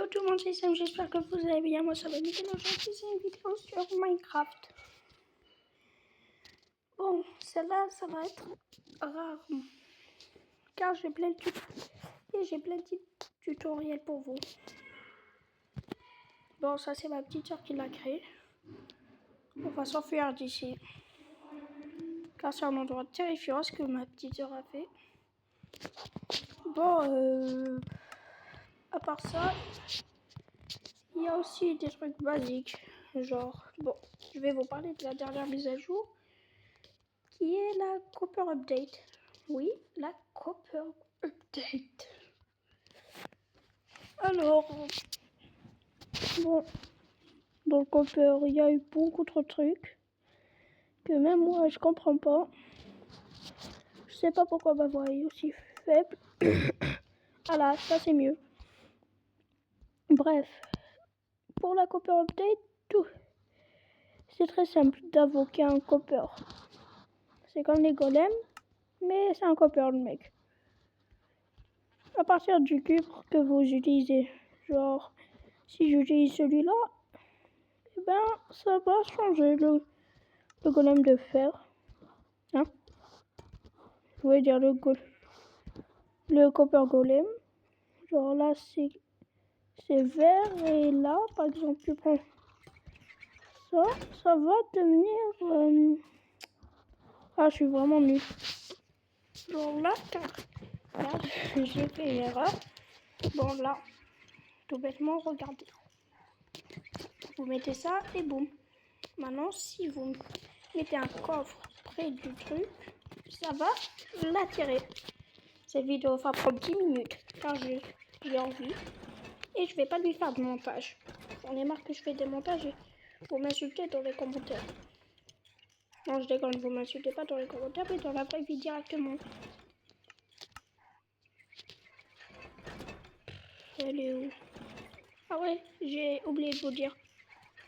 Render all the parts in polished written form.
Yo tout le monde, c'est Sam, j'espère que vous allez bien. Moi ça va nickel. Aujourd'hui c'est une vidéo sur Minecraft. Bon, celle-là ça va être rare car j'ai plein de tutoriels pour vous. Bon, ça c'est ma petite soeur qui l'a créé. On va s'enfuir d'ici car c'est un endroit terrifiant ce que ma petite soeur a fait. Bon, à part ça, il y a aussi des trucs basiques, genre, bon, je vais vous parler de la dernière mise à jour, qui est la Copper Update. Oui, la Copper Update. Alors, bon, dans le Copper, il y a eu beaucoup trop de trucs, que même moi, je comprends pas. Je sais pas pourquoi ma voix est aussi faible. Voilà, ça c'est mieux. Bref, pour la Copper Update, tout. C'est très simple d'invoquer un Copper. C'est comme les golems, mais c'est un Copper le mec. À partir du cuivre que vous utilisez, genre si j'utilise celui-là, eh ben ça va changer le golem de fer. Hein? Je voulais dire le Copper golem. Genre là c'est vert et là par exemple tu prends ça va devenir ah je suis vraiment nulle. Genre là j'ai fait une erreur. Bon là tout bêtement regardez. Vous mettez ça et boum. Maintenant si vous mettez un coffre près du truc, ça va l'attirer. Cette vidéo va prendre 10 minutes car j'ai envie et je vais pas lui faire de montage. J'en ai marre que je fais des montages et vous m'insultez dans les commentaires. Non, je déconne, vous m'insultez pas dans les commentaires mais dans la vraie vie directement. Elle est où? Ah ouais, j'ai oublié de vous dire.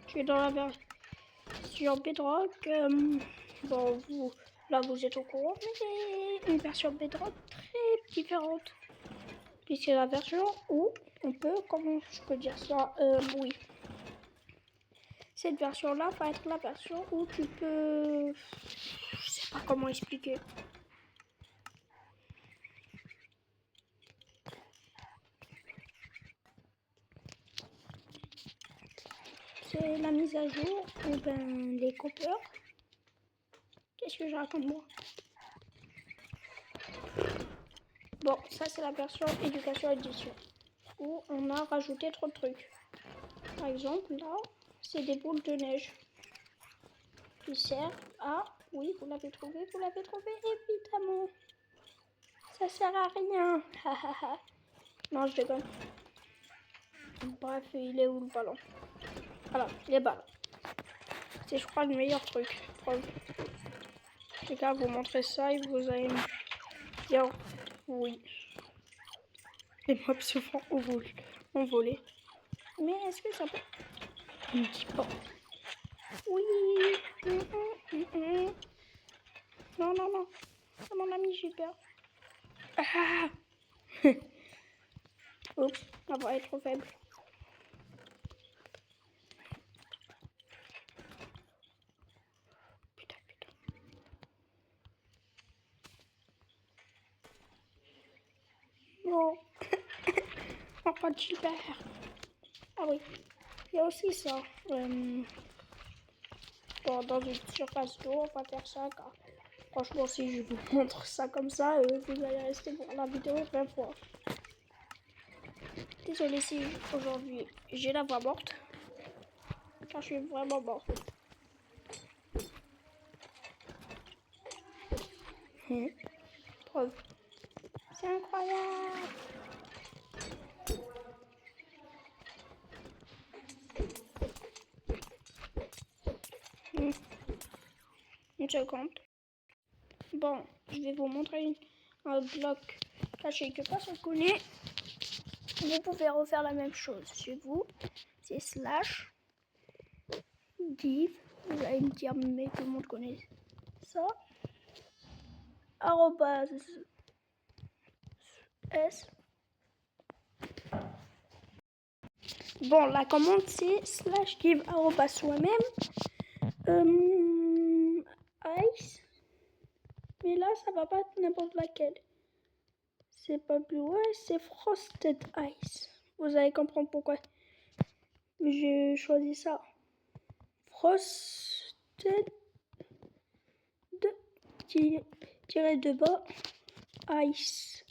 Je suis dans la version Bedrock. Bon, là vous êtes au courant, mais une version Bedrock très différente. Puis c'est la version où on peut, comment je peux dire ça, oui. Cette version-là va être la version où tu peux, je sais pas comment expliquer. C'est la mise à jour, ou ben les coppers. Qu'est-ce que je raconte moi? Bon, ça c'est la version éducation édition, où on a rajouté trop de trucs. Par exemple, là, c'est des boules de neige qui servent à... Oui, vous l'avez trouvé, évidemment. Ça sert à rien. Non, je déconne. Bref, il est où le ballon? Voilà, les ballons. C'est, je crois, le meilleur truc. Les gars, vous montrez ça et vous allez me dire oui. Les mobs se font envoler. Mais est-ce que ça peut... Je ne dis pas. Oui. Non, non, non. C'est mon ami, j'ai peur. Ah. Oups, ma voix est trop faible. Putain. Non. Enfin, super. Ah oui. Il y a aussi ça. Bon, dans une surface d'eau, on va faire ça. Car franchement, si je vous montre ça comme ça, vous allez rester pour la vidéo 20 fois. Désolée si aujourd'hui j'ai la voix morte. Car je suis vraiment morte. Preuve. C'est incroyable. Une seconde. Bon, je vais vous montrer un bloc caché que personne connaît. Vous pouvez refaire la même chose chez vous. C'est slash div. Vous allez me dire, mais tout le monde connaît ça. Arrobase s Bon, la commande c'est /give soi-même ice. Mais là, ça va pas être n'importe laquelle. C'est pas blue ice, c'est frosted ice. Vous allez comprendre pourquoi j'ai choisi ça. Frosted tiré de bas ice.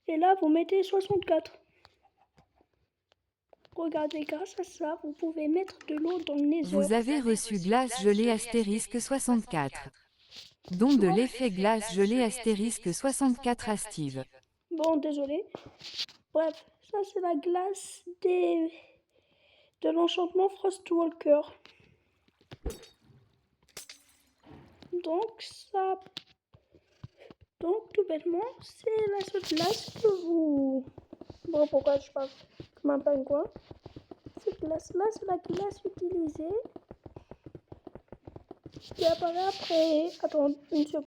Et là, vous mettez 64. Regardez, grâce à ça, vous pouvez mettre de l'eau dans le nether. Vous avez reçu glace gelée astérisque 64. Don de l'effet glace gelée astérisque 64 à Steve. Bon, désolé. Bref, ça c'est la glace de l'enchantement Frostwalker. Donc tout bêtement, c'est la seule glace que vous... Bon, pourquoi je parle comme un pingouin? Cette glace-là, c'est la glace utilisée qui apparaît après... Attends, une seconde.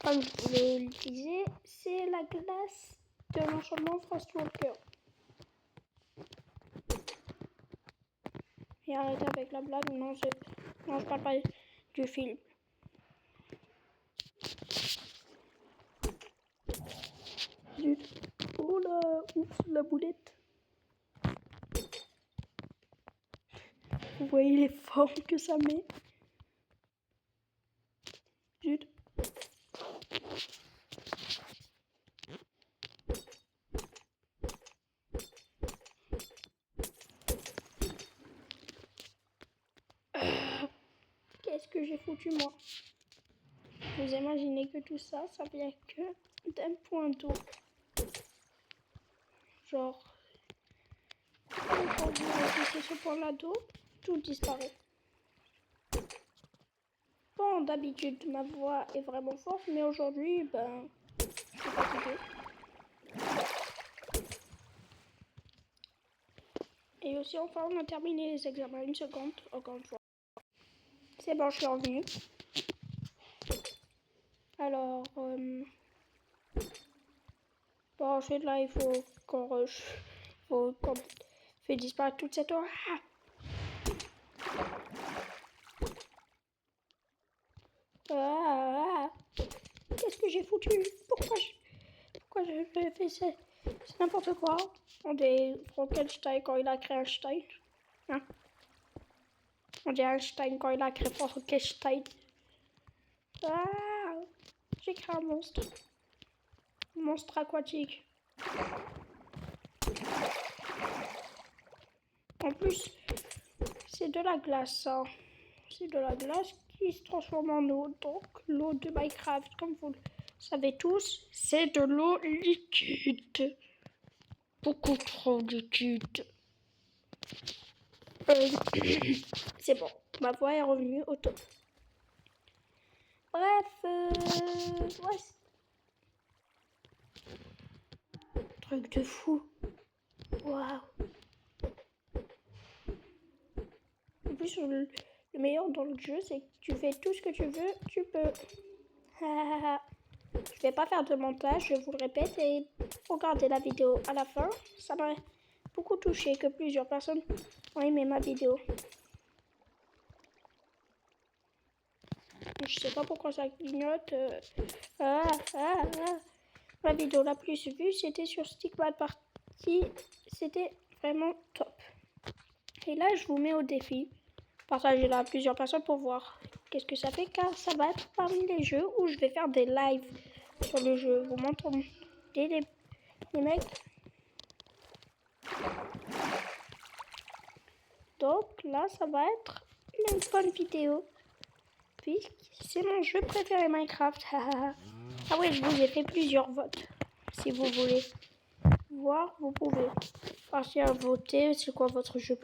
Comme je voulais l'utiliser, c'est la glace de l'enchantement Frostwalker. Et arrêtez avec la blague, non, je parle pas du film. Oh là, oups, la boulette. Vous voyez les formes que ça met. Zut. Qu'est-ce que j'ai foutu moi? Vous imaginez que tout ça, ça vient que d'un point d'eau. Genre, quand vous réfléchissez ce point-là d'eau, tout disparaît. Bon, d'habitude, ma voix est vraiment forte, mais aujourd'hui, ben, je suis fatiguée. Et aussi, enfin, on a terminé les examens. Une seconde, encore une fois. C'est bon, je suis revenue. Alors, bon, ensuite, là, il faut qu'on rush. Il faut qu'on fait disparaître toute cette eau. Qu'est-ce que j'ai foutu? Pourquoi je fais ça? C'est n'importe quoi. On dirait Frankenstein quand il a créé Einstein. Hein? On dirait Einstein quand il a créé Frankenstein. J'ai créé un monstre. Un monstre aquatique. En plus, c'est de la glace, ça. C'est de la glace qui se transforme en eau. Donc, l'eau de Minecraft, comme vous le savez tous, c'est de l'eau liquide. Beaucoup trop liquide. C'est bon, ma voix est revenue au top. Bref, ouais. Truc de fou. Waouh. En plus, le meilleur dans le jeu, c'est que tu fais tout ce que tu veux, tu peux. Je vais pas faire de montage, je vous le répète, et regardez la vidéo à la fin. Ça m'a beaucoup touché que plusieurs personnes ont aimé ma vidéo. Je sais pas pourquoi ça clignote. La vidéo la plus vue, c'était sur Stickman Party. C'était vraiment top. Et là, je vous mets au défi. Partagez-la à plusieurs personnes pour voir qu'est-ce que ça fait, car ça va être parmi les jeux où je vais faire des lives sur le jeu. Vous m'entendez, les mecs? Donc là, ça va être une bonne vidéo. Puisque c'est mon jeu préféré Minecraft. Ah ouais, je vous ai fait plusieurs votes. Si vous voulez voir, vous pouvez partir à voter. C'est quoi votre jeu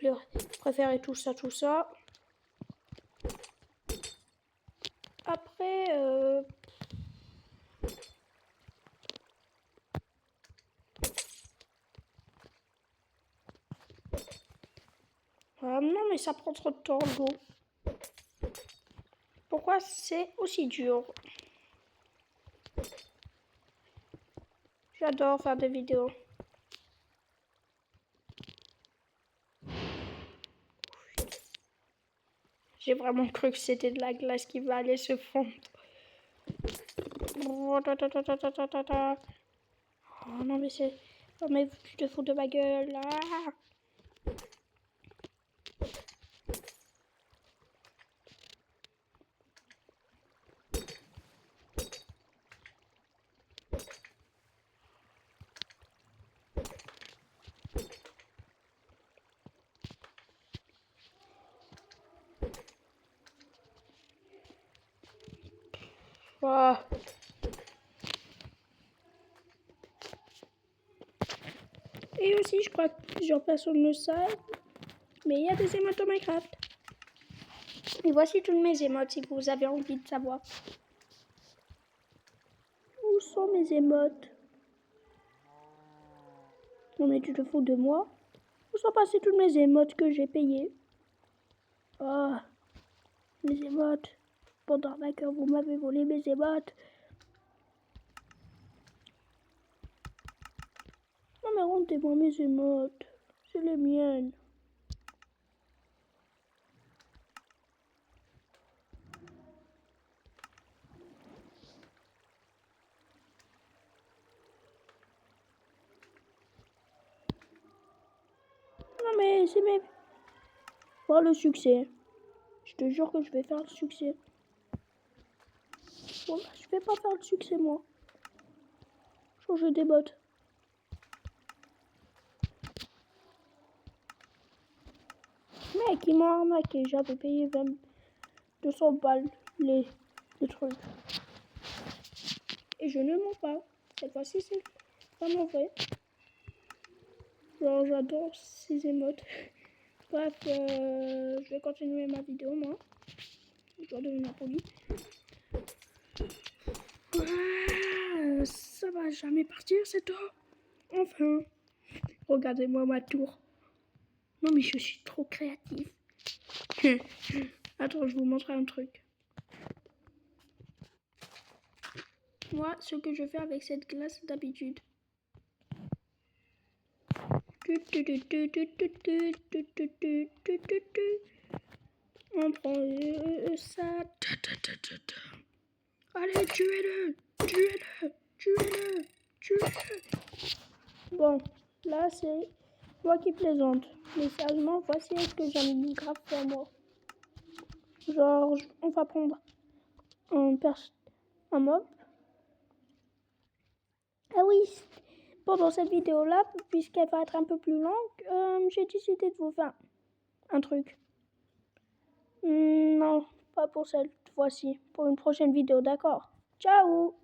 préféré, tout ça, tout ça. Après, non, mais ça prend trop de temps, l'eau. Pourquoi c'est aussi dur? J'adore faire des vidéos. J'ai vraiment cru que c'était de la glace qui va aller se fondre. Oh non mais c'est... Oh mais tu te fous de ma gueule là. Oh. Et aussi, je crois que plusieurs personnes le savent, mais il y a des émotes au Minecraft. Et voici toutes mes émotes si vous avez envie de savoir. Où sont mes émotes? Non mais tu te fous de moi? Où sont passées toutes mes émotes que j'ai payées? Oh, mes émotes. Bon d'accord, vous m'avez volé mes émotes. Non mais rendez-moi mes émotes. C'est les miennes. Non mais c'est mes... Voir le succès. Je te jure que je vais faire le succès. Bon, je vais pas faire le succès moi. Changer des bottes. Mec, ils m'ont arnaqué. J'avais payé 200 balles les trucs. Et je ne mens pas. Cette fois-ci, c'est vraiment vrai. Genre, j'adore ces émotes. Bref, je vais continuer ma vidéo, moi. Je dois devenir poli. Ça va jamais partir, cette eau. Enfin. Regardez-moi ma tour. Non, mais je suis trop créative. Attends, je vous montrer un truc. Moi, ce que je fais avec cette glace d'habitude. On prend ça. Allez, tuez-le, tuez-le, tuez-le, tuez-le. Bon, là c'est moi qui plaisante. Mais sérieusement, voici ce que j'aime grave faire moi. Genre, on va prendre un mob. Ah oui, pendant cette vidéo-là, puisqu'elle va être un peu plus longue, j'ai décidé de vous faire un truc. Non, pas pour cette fois-ci. Pour une prochaine vidéo, d'accord? Ciao!